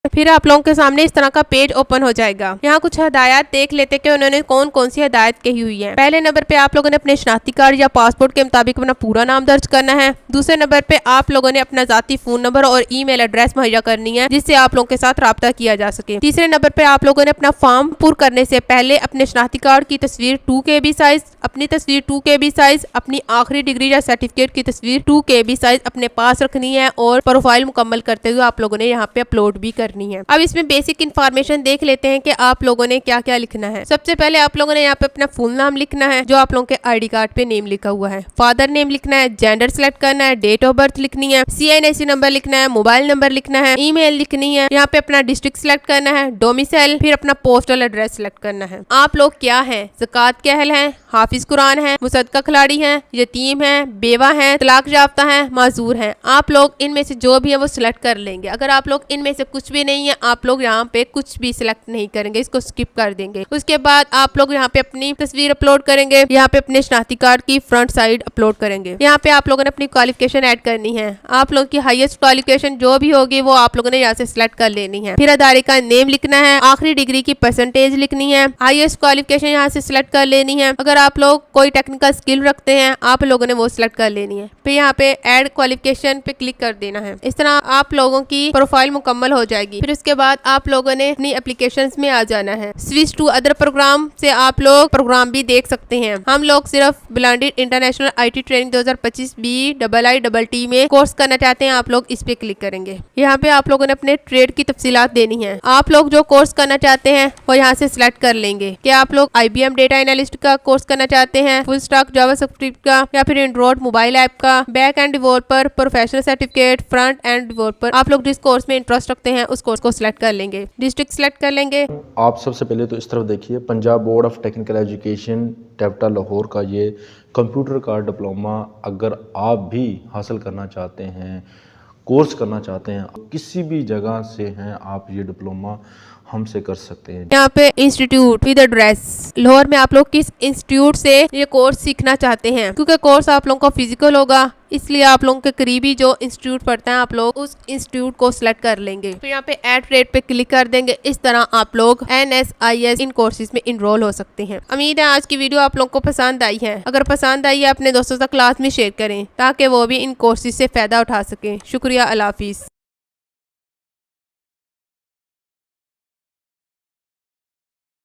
फिर आप लोगों के सामने इस तरह का पेज ओपन हो जाएगा। यहाँ कुछ हदायत देख लेते कि उन्होंने कौन कौन सी हदायत कही हुई है। पहले नंबर पे आप लोगों ने अपने शनाख्ती कार्ड या पासपोर्ट के मुताबिक अपना पूरा नाम दर्ज करना है। दूसरे नंबर पे आप लोगों ने अपना जाती फोन नंबर और ईमेल एड्रेस मुहैया करनी है जिससे आप लोगों के साथ राब्ता किया जा सके। तीसरे नंबर पे आप लोगों ने अपना फॉर्म पूरा करने से पहले अपने शनाख्ती कार्ड की तस्वीर 2 KB साइज, अपनी तस्वीर 2 KB साइज, अपनी आखिरी डिग्री या सर्टिफिकेट की तस्वीर 2 KB साइज अपने पास रखनी है और प्रोफाइल मुकम्मल करते हुए आप लोगों ने यहाँ पे अपलोड भी करनी है। अब इसमें बेसिक इन्फॉर्मेशन देख लेते हैं कि आप लोगों ने क्या क्या लिखना है। सबसे पहले आप लोगों ने यहाँ पे अपना फुल नाम लिखना है जो आप लोगों के आईडी कार्ड पे नेम लिखा हुआ है। फादर नेम लिखना है, जेंडर सेलेक्ट करना है, डेट ऑफ बर्थ लिखनी है, CNIC नंबर लिखना है, मोबाइल नंबर लिखना है, ईमेल लिखनी है, यहाँ पे अपना डिस्ट्रिक्ट सेलेक्ट करना है, डोमिसाइल, फिर अपना पोस्टल एड्रेस सेलेक्ट करना है। आप लोग क्या है, ज़कात के अहल हैं, हाफिज कुरान है, मुसद्दका खिलाड़ी है, यतीम है, बेवा है, तलाक याफ्ता है, माजूर है। आप लोग इनमें से जो भी है वो सिलेक्ट कर लेंगे। अगर आप लोग इनमें से कुछ भी नहीं है आप लोग यहाँ पे कुछ भी सिलेक्ट नहीं करेंगे, इसको स्किप कर देंगे। उसके बाद आप लोग यहाँ पे अपनी तस्वीर अपलोड करेंगे, यहाँ पे अपने शनाख्ती कार्ड की फ्रंट साइड अपलोड करेंगे। यहाँ पे आप लोगों ने अपनी क्वालिफिकेशन ऐड करनी है। आप लोग की हाईएस्ट क्वालिफिकेशन जो भी होगी वो आप लोगों ने यहाँ से सिलेक्ट कर लेनी है। फिर अदारे का नेम लिखना है, आखिरी डिग्री की परसेंटेज लिखनी है, हाईएस्ट क्वालिफिकेशन यहाँ से सिलेक्ट कर लेनी है। अगर आप लोग कोई टेक्निकल स्किल रखते हैं आप लोगों ने वो सिलेक्ट कर लेनी है। फिर यहाँ पे ऐड क्वालिफिकेशन पे क्लिक कर देना है। इस तरह आप लोगों की प्रोफाइल मुकम्मल हो जाएगी। फिर उसके बाद आप लोगों ने अपनी एप्लीकेशंस में आ जाना है। स्विच टू अदर प्रोग्राम से आप लोग प्रोग्राम भी देख सकते हैं। हम लोग सिर्फ blended international IT training 2025 BIIT में कोर्स करना चाहते हैं, आप लोग इस पे क्लिक करेंगे। यहाँ पे आप लोगों ने अपने ट्रेड की तफसीलात देनी है। आप लोग जो कोर्स करना चाहते हैं वो यहाँ से सिलेक्ट कर लेंगे कि आप लोग IBM डेटा एनालिस्ट का कोर्स करना चाहते हैं, फुल स्टैक जावास्क्रिप्ट का, या फिर एंड्रॉइड मोबाइल ऐप का, back end developer, professional certificate, front end developer. आप लोग जिस कोर्स में इंटरेस्ट रखते हैं उस कोर्स को सिलेक्ट कर लेंगे, डिस्ट्रिक्ट सिलेक्ट कर लेंगे। आप सबसे पहले तो इस तरफ देखिए, Punjab board of technical education टेप्टा लाहौर का ये कंप्यूटर का डिप्लोमा अगर आप भी हासिल करना चाहते हैं, कोर्स करना चाहते हैं, किसी भी जगह से हैं आप ये डिप्लोमा हमसे कर सकते हैं। यहाँ पे इंस्टीट्यूट विद एड्रेस लाहौर में आप लोग किस इंस्टीट्यूट से ये कोर्स सीखना चाहते हैं, क्योंकि कोर्स आप लोगों का फिजिकल होगा इसलिए आप लोगों के करीबी जो इंस्टीट्यूट पढ़ता है आप लोग उस इंस्टीट्यूट को सिलेक्ट कर लेंगे। फिर यहाँ पे ऐड रेट पे क्लिक कर देंगे। इस तरह आप लोग NSIS इन कोर्सेज में इनरोल हो सकते हैं। उम्मीद है आज की वीडियो आप लोगों को पसंद आई है। अगर पसंद आई है अपने दोस्तों तक क्लास में शेयर करें ताकि वो भी इन कोर्सेज से फायदा उठा सकें। शुक्रिया, अल्लाह हाफिज।